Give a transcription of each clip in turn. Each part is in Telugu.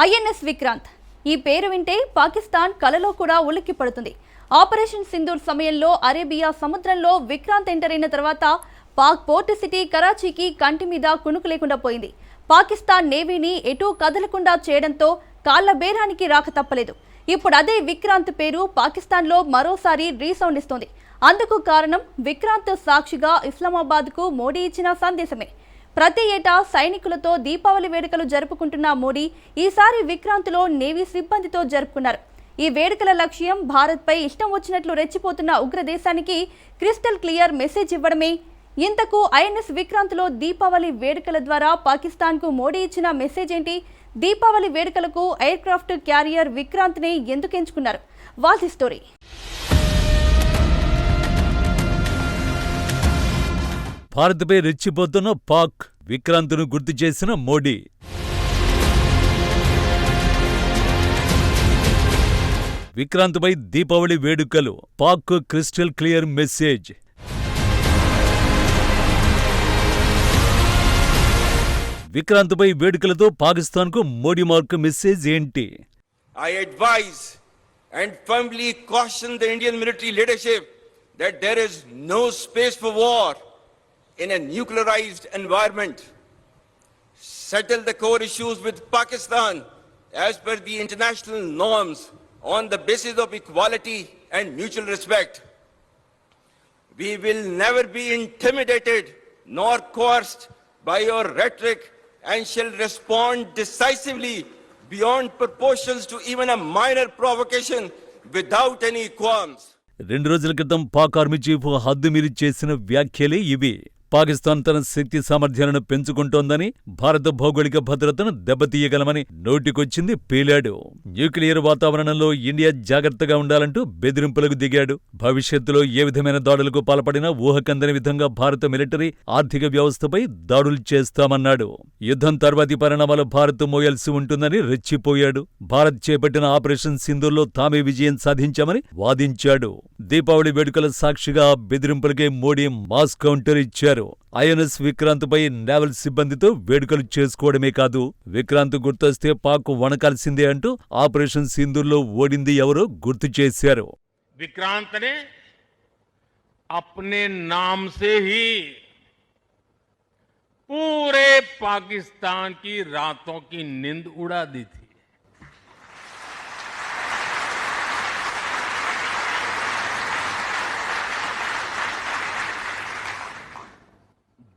ఐఎన్ఎస్ విక్రాంత్ ఈ పేరు వింటే పాకిస్తాన్ కలలో కూడా ఉలిక్కి పడుతుంది. ఆపరేషన్ సింధూర్ సమయంలో అరేబియా సముద్రంలో విక్రాంత్ ఎంటర్ అయిన తర్వాత పాక్ పోర్ట్ సిటీ కరాచీకి కంటి మీద కునుకు లేకుండా పోయింది. పాకిస్తాన్ నేవీని ఎటూ కదలకుండా చేయడంతో కాళ్ల బేరానికి రాక తప్పలేదు. ఇప్పుడు అదే విక్రాంత్ పేరు పాకిస్తాన్లో మరోసారి రీసౌండ్ ఇస్తోంది. అందుకు కారణం విక్రాంత్ సాక్షిగా ఇస్లామాబాద్కు మోడీ ఇచ్చిన సందేశమే. ప్రతి ఏటా సైనికులతో దీపావళి వేడుకలు జరుపుకుంటున్న మోడీ ఈసారి విక్రాంత్లో నేవీ సిబ్బందితో జరుపుకున్నారు. ఈ వేడుకల లక్ష్యం భారత్పై ఇష్టం వచ్చినట్లు రెచ్చిపోతున్న ఉగ్రదేశానికి క్రిస్టల్ క్లియర్ మెసేజ్ ఇవ్వడమే. ఇంతకు ఐఎన్ఎస్ విక్రాంత్లో దీపావళి వేడుకల ద్వారా పాకిస్తాన్కు మోడీ ఇచ్చిన మెసేజ్ ఏంటి? దీపావళి వేడుకలకు ఎయిర్ క్రాఫ్ట్ క్యారియర్ విక్రాంత్ని ఎందుకు ఎంచుకున్నారు? వాల్సి స్టోరీ. భారత్పై రెచ్చిపోతున్న పాక్ విక్రాంత్ను గుర్తు చేసిన మోడీ. విక్రాంత్పై దీపావళి వేడుకలు, పాక్ క్రిస్టల్ క్లియర్ మెసేజ్. విక్రాంత్పై వేడుకలతో పాకిస్తాన్కు మోడీ మార్క్ మెసేజ్ ఏంటి? I advise and firmly caution the Indian military leadership that there is no space for war in a nuclearized environment. Settle the core issues with Pakistan as per the international norms on the basis of equality and mutual respect. We will never be intimidated nor coerced by your rhetoric and shall respond decisively beyond proportions to even a minor provocation without any qualms. 2 రోజుల క్రితం పాక్ ఆర్మీ చీఫ్ హద్దుమీరి చేసిన వ్యాఖ్యలే ఇవి. పాకిస్తాన్ తన శక్తి సామర్థ్యాలను పెంచుకుంటోందని, భారత భౌగోళిక భద్రతను దెబ్బతీయగలమని నోటికొచ్చింది పేలాడు. న్యూక్లియర్ వాతావరణంలో ఇండియా జాగ్రత్తగా ఉండాలంటూ బెదిరింపులకు దిగాడు. భవిష్యత్తులో ఏ విధమైన దాడులకు పాల్పడినా ఊహకందని విధంగా భారత మిలిటరీ ఆర్థిక వ్యవస్థపై దాడులు చేస్తామన్నాడు. యుద్ధం తర్వాతి పరిణామాలు భారత్ మోయాల్సి ఉంటుందని రెచ్చిపోయాడు. భారత్ చేపట్టిన ఆపరేషన్ సింధూర్లో తామే విజయం సాధించామని వాదించాడు. దీపావళి వేడుకల సాక్షిగా బెదిరింపులకే మోడీ మాస్ కౌంటర్ ఇచ్చారు. ఐఎన్ఎస్ విక్రాంత్ పై నేవల్ సిబ్బందితో వేడుకలు చేసుకోవడమే కాదు, విక్రాంత్ గుర్తొస్తే పాక్ వణకాల్సిందే అంటూ ఆపరేషన్ సింధూర్లో ఓడింది ఎవరో గుర్తు చేశారు. విక్రాంత్ నే అప్నే నామ్ సే హీ పూరే పాకిస్తాన్ కి రాతోं की नींद उड़ा दी थी.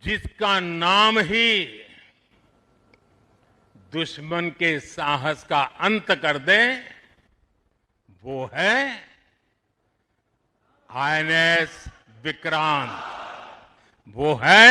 जिसका नाम ही दुश्मन के साहस का अंत कर दे, वो है आईएनएस विक्रांत. वो है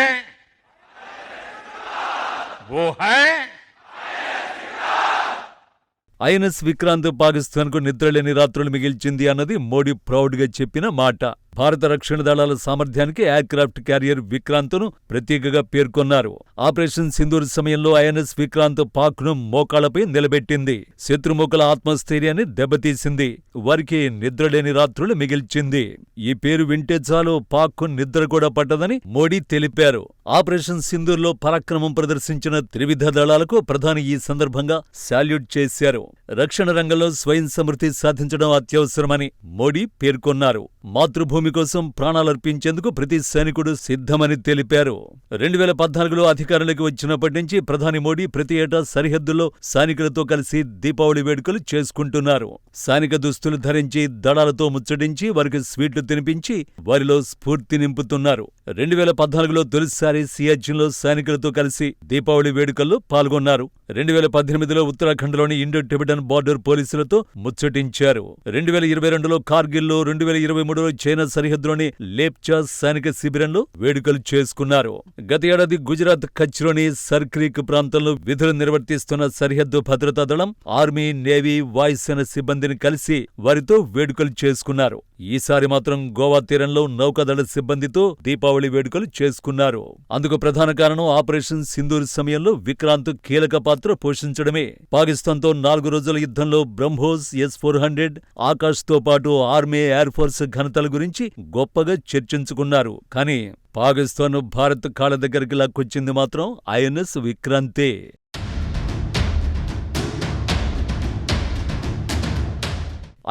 ఐఎన్ఎస్ విక్రాంత్ పాకిస్తాన్కు నిద్రలేని రాత్రులు మిగిల్చింది అన్నది మోడీ ప్రౌడ్గా చెప్పిన మాట. భారత రక్షణ దళాల సామర్థ్యానికి ఎయిర్ క్రాఫ్ట్ క్యారియర్ విక్రాంత్ను ప్రత్యేకంగా పేర్కొన్నారు. ఆపరేషన్ సింధూర్ సమయంలో ఐఎన్ఎస్ విక్రాంత్ పాక్ను మోకాళ్లపై నిలబెట్టింది. శత్రుముఖుల ఆత్మస్థైర్యాన్ని దెబ్బతీసింది. వారికి నిద్రలేని రాత్రులు మిగిల్చింది. ఈ పేరు వింటే చాలు పాక్కు నిద్ర కూడా పట్టదని మోడీ తెలిపారు. ఆపరేషన్ సింధూర్లో పరాక్రమం ప్రదర్శించిన త్రివిధ దళాలకు ప్రధాని ఈ సందర్భంగా సాల్యూట్ చేశారు. రక్షణ రంగంలో స్వయం సమృద్ధి సాధించడం అత్యవసరమని మోడీ పేర్కొన్నారు. మాతృభూమి కోసం ప్రాణాలర్పించేందుకు ప్రతి సైనికుడు సిద్ధమని తెలిపారు. 2014లో అధికారంలోకి వచ్చినప్పటి నుంచి ప్రధాని మోడీ ప్రతి ఏటా సరిహద్దుల్లో సైనికులతో కలిసి దీపావళి వేడుకలు చేసుకుంటున్నారు. సైనిక దుస్తులు ధరించి, దళాలతో ముచ్చటించి, వారికి స్వీట్లు తినిపించి వారిలో స్ఫూర్తి నింపుతున్నారు. 2014లో తొలిసారి సియాచిన్లో సైనికులతో కలిసి దీపావళి వేడుకల్లో పాల్గొన్నారు. 2018లో ఉత్తరాఖండ్లోని ఇండో టిబెటన్ బార్డర్ పోలీసులతో ముచ్చటించారు. 2022లో కార్గిల్లో, 2023లో చైనా సరిహద్దులోని లేప్చా సైనిక శిబిరంలో వేడుకలు చేసుకున్నారు. గత ఏడాది గుజరాత్ కచ్లోని సర్క్రీక్ ప్రాంతంలో విధులు నిర్వర్తిస్తున్న సరిహద్దు భద్రతా దళం, ఆర్మీ, నేవీ, వాయుసేన సిబ్బందిని కలిసి వారితో వేడుకలు చేసుకున్నారు. ఈసారి మాత్రం గోవా తీరంలో నౌకాదళ సిబ్బందితో దీపావళి వేడుకలు చేసుకున్నారు. అందుకు ప్రధాన కారణం ఆపరేషన్ సింధూర్ సమయంలో విక్రాంత్ కీలక పాత్ర పోషించడమే. పాకిస్తాన్తో 4 రోజుల యుద్ధంలో బ్రహ్మోస్, S-400, ఆకాష్తో పాటు ఆర్మీ, ఎయిర్ ఫోర్స్ ఘనతల గురించి గొప్పగా చర్చించుకున్నారు. కానీ పాకిస్తాన్ భారత్ కాళ్ల దగ్గరికి లాక్కొచ్చింది మాత్రం ఐఎన్ఎస్ విక్రాంతే.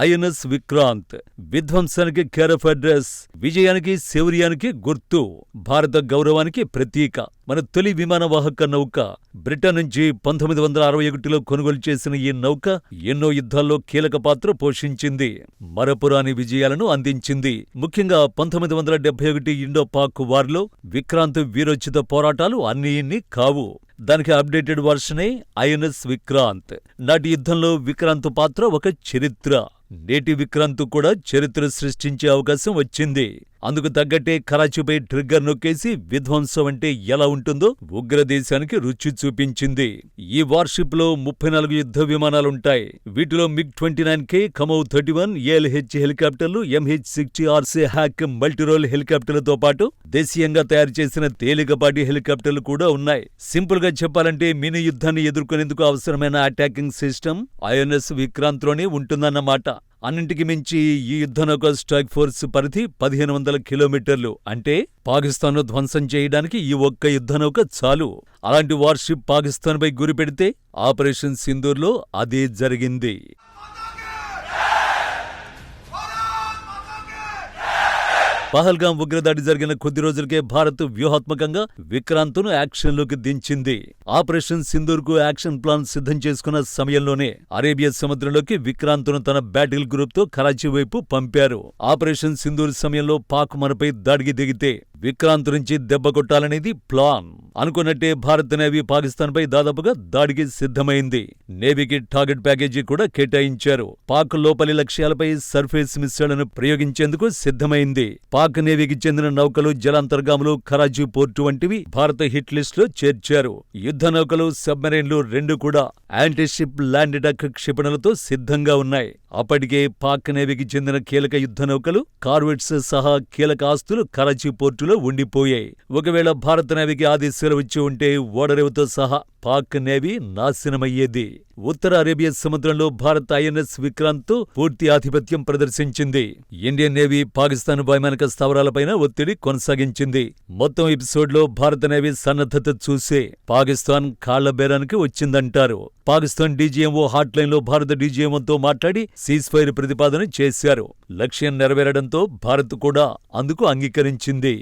ఐఎన్ఎస్ విక్రాంత్ విధ్వంసానికి కేరఫ్ అడ్రస్, విజయానికి శౌర్యానికి గుర్తు, భారత గౌరవానికి ప్రతీక. మన తొలి విమానవాహక నౌక. బ్రిటన్ నుంచి 1961లో కొనుగోలు చేసిన ఈ నౌక ఎన్నో యుద్ధాల్లో కీలక పాత్ర పోషించింది, మరపురాని విజయాలను అందించింది. ముఖ్యంగా 1971 ఇండో-పాక్ వార్లో విక్రాంత్ వీరోచిత పోరాటాలు అన్నీ ఇన్ని కావు. దానికి అప్డేటెడ్ వర్షనే ఐఎన్ఎస్ విక్రాంత్. నాటి యుద్ధంలో విక్రాంత్ పాత్ర ఒక చరిత్ర. నేటి విక్రాంత్ కూడా చరిత్ర సృష్టించే అవకాశం వచ్చింది. అందుకు తగ్గట్టే కరాచీపై ట్రిగ్గర్ నొక్కేసి విధ్వంసం అంటే ఎలా ఉంటుందో ఉగ్రదేశానికి రుచి చూపించింది. ఈ వార్షిప్ లో 34 యుద్ధ విమానాలుంటాయి. వీటిలో MiG-29K, KMOV-31, ALH హెలికాప్టర్లు, MH-60RC హ్యాక్ మల్టీరోల్ హెలికాప్టర్లతో పాటు దేశీయంగా తయారు చేసిన తేలికపాటి హెలికాప్టర్లు కూడా ఉన్నాయి. సింపుల్ గా చెప్పాలంటే మినీ యుద్ధాన్ని ఎదుర్కొనేందుకు అవసరమైన అటాకింగ్ సిస్టమ్ ఐఎన్ఎస్ విక్రాంత్లోనే ఉంటుందన్నమాట. అన్నింటికి మించి ఈ యుద్ధనౌక స్ట్రైక్ ఫోర్స్ పరిధి 1500 కిలోమీటర్లు. అంటే పాకిస్తాన్ను ధ్వంసం చేయడానికి ఈ ఒక్క యుద్ధనౌక చాలు. అలాంటి వార్షిప్ పాకిస్తాన్పై గురిపెడితే ఆపరేషన్ సింధూర్లో అదే జరిగింది. పహల్గాం ఉగ్రదాడి జరిగిన కొద్ది రోజులకే భారత్ వ్యూహాత్మకంగా విక్రాంత్ను యాక్షన్లోకి దించింది. ఆపరేషన్ సింధూర్కు యాక్షన్ ప్లాన్ సిద్ధం చేసుకున్న సమయంలోనే అరేబియా సముద్రంలోకి విక్రాంత్ను తన బ్యాటిల్ గ్రూప్తో కరాచీ వైపు పంపారు. ఆపరేషన్ సింధూర్ సమయంలో పాక్ మనపై దాడికి దిగితే విక్రాంత్ నుంచి దెబ్బ కొట్టాలనేది ప్లాన్. అనుకున్నట్టే భారత్ నేవీ పాకిస్తాన్పై దాదాపుగా దాడికి సిద్ధమైంది. నేవీకి టార్గెట్ ప్యాకేజీ కూడా కేటాయించారు. పాక్ లోపలి లక్ష్యాలపై సర్ఫేస్ మిస్సైళ్లను ప్రయోగించేందుకు సిద్ధమైంది. పాక్ నేవీకి చెందిన నౌకలు, జలాంతర్గాములు, కరాచీ పోర్టు వంటివి భారత హిట్ లిస్ట్ లో చేర్చారు. యుద్ధ నౌకలు, సబ్మెరైన్లు రెండు కూడా యాంటీషిప్ ల్యాండ్ అటాక్ క్షిపణులతో సిద్ధంగా ఉన్నాయి. అప్పటికే పాక్ నేవీకి చెందిన కీలక యుద్ధ నౌకలు, కార్వెట్స్ సహా కీలక ఆస్తులు కరాచీ పోర్టులో ఉండిపోయాయి. ఒకవేళ భారత నేవీకి ఆదేశాలు వచ్చి ఉంటే ఓడరేవుతో సహా పాక్ నేవీ నాశనమయ్యేది. ఉత్తర అరేబియా సముద్రంలో భారత్ ఐఎన్ఎస్ విక్రాంత్ పూర్తి ఆధిపత్యం ప్రదర్శించింది. ఇండియన్ నేవీ పాకిస్తాన్ వైమానిక స్థావరాలపైన ఒత్తిడి కొనసాగించింది. మొత్తం ఎపిసోడ్లో భారత నేవీ సన్నద్ధత చూసే పాకిస్తాన్ కాళ్ల బేరానికి వచ్చిందంటారు. పాకిస్తాన్ డీజీఎంఓ హాట్లైన్లో భారత డీజీఎంఓతో మాట్లాడి సీజ్ ఫైర్ ప్రతిపాదన చేశారు. లక్ష్యం నెరవేరడంతో భారత్ కూడా అందుకు అంగీకరించింది.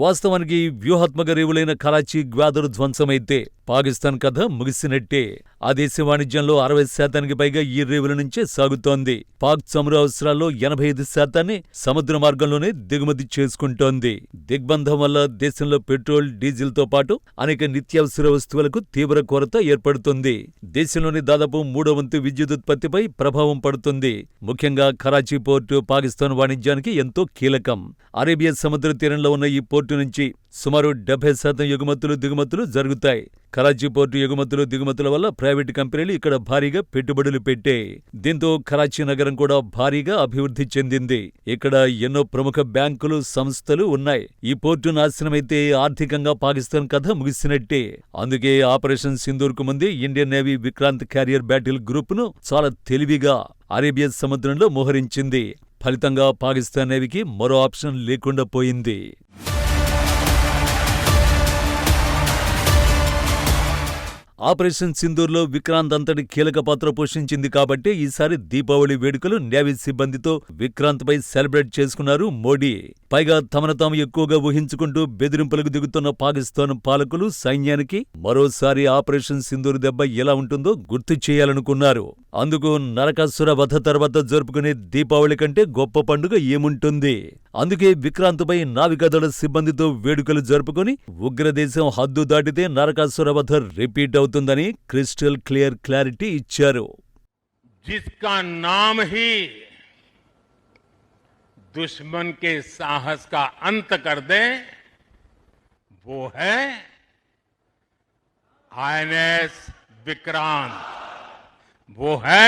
వాస్తవానికి వ్యూహాత్మక రేవులైన కరాచీ, గ్వాదర్ ధ్వంసమైతే పాకిస్తాన్ కథ ముగిసినట్టే. ఆ దేశ వాణిజ్యంలో 60% పైగా ఈ రేవుల నుంచే సాగుతోంది. పాక్ చమురు అవసరాల్లో 85% సముద్ర మార్గంలోనే దిగుమతి చేసుకుంటోంది. దిగ్బంధం వల్ల దేశంలో పెట్రోల్, డీజిల్ తో పాటు అనేక నిత్యావసర వస్తువులకు తీవ్ర కొరత ఏర్పడుతుంది. దేశంలోని దాదాపు 3వ వంతు విద్యుదుత్పత్తిపై ప్రభావం పడుతుంది. ముఖ్యంగా కరాచీ పోర్టు పాకిస్తాన్ వాణిజ్యానికి ఎంతో కీలకం. అరేబియా సముద్ర తీరంలో ఉన్న ఈ పోర్టు నుంచి సుమారు 70% ఎగుమతులు, దిగుమతులు జరుగుతాయి. కరాచీ పోర్టు ఎగుమతులు, దిగుమతుల వల్ల ప్రైవేటు కంపెనీలు ఇక్కడ భారీగా పెట్టుబడులు పెట్టాయి. దీంతో కరాచీ నగరం కూడా భారీగా అభివృద్ధి చెందింది. ఇక్కడ ఎన్నో ప్రముఖ బ్యాంకులు, సంస్థలు ఉన్నాయి. ఈ పోర్టు నాశనమైతే ఆర్థికంగా పాకిస్తాన్ కథ ముగిసినట్టే. అందుకే ఆపరేషన్ సింధూర్కు ముందే Indian navy Vikrant carrier battle గ్రూప్ను చాలా తెలివిగా అరేబియా సముద్రంలో మోహరించింది. ఫలితంగా పాకిస్తాన్ నేవీకి మరో ఆప్షన్ లేకుండా పోయింది. ఆపరేషన్ సింధూర్లో విక్రాంత్ అంతటి కీలక పాత్ర పోషించింది కాబట్టి ఈసారి దీపావళి వేడుకలు నేవీ సిబ్బందితో విక్రాంత్పై సెలబ్రేట్ చేసుకున్నారు మోడీ. పైగా తమను తాము ఎక్కువగా ఊహించుకుంటూ బెదిరింపులకు దిగుతున్న పాకిస్తాన్ పాలకులు, సైన్యానికి మరోసారి ఆపరేషన్ సింధూర్ దెబ్బ ఎలా ఉంటుందో గుర్తు చేయాలనుకున్నారు. అందుకు నరకాసుర వధ తర్వాత జరుపుకునే దీపావళి కంటే గొప్ప పండుగ ఏముంటుంది? అందుకే విక్రాంత్పై నావికాదళ సిబ్బందితో వేడుకలు జరుపుకుని ఉగ్రదేశం హద్దు దాటితే నరకాసుర వధ రిపీట్ అవుతుందని క్రిస్టల్ క్లియర్ క్లారిటీ ఇచ్చారు. जिसका नाम ही दुश्मन के साहस का अंत कर दे, वो है आईएनएस विक्रांत। वो है